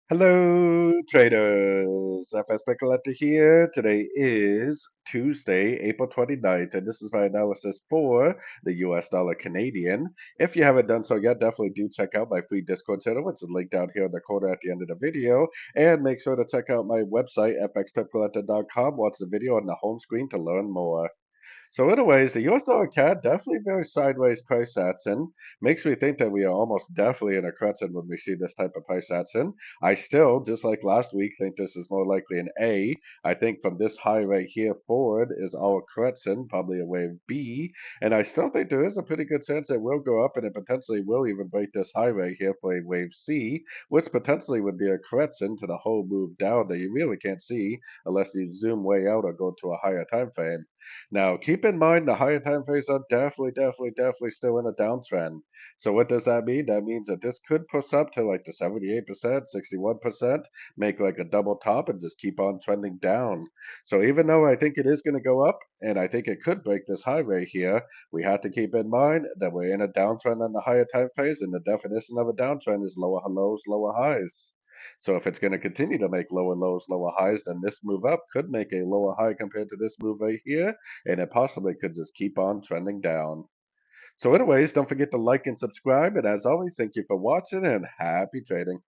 Hello, traders. FX Pip Collector here. Today is Tuesday, April 29th, and this is my analysis for the US dollar Canadian. If you haven't done so yet, definitely do check out my free Discord channel, which is linked down here in the corner at the end of the video. And make sure to check out my website, fxpipcollector.com. Watch the video on the home screen to learn more. So anyways, the US dollar CAD definitely very sideways price action. Makes me think that we are almost definitely in a correction when we see this type of price action. I still, just like last week, think this is more likely an A. I think from this high right here forward is our correction, probably a wave B. And I still think there is a pretty good chance it will go up and it potentially will even break this high right here for a wave C, which potentially would be a correction to the whole move down that you really can't see unless you zoom way out or go to a higher time frame. Now, keep in mind the higher time frames are definitely still in a downtrend. So what does that mean? That means that this could push up to like the 78%, 61%, make like a double top and just keep on trending down. So even though I think it is going to go up and I think it could break this high right here, we have to keep in mind that we're in a downtrend on the higher time phase, and the definition of a downtrend is lower lows, lower highs. So if it's going to continue to make lower lows, lower highs, then this move up could make a lower high compared to this move right here, and it possibly could just keep on trending down. So anyways, don't forget to like and subscribe, and as always, thank you for watching and happy trading.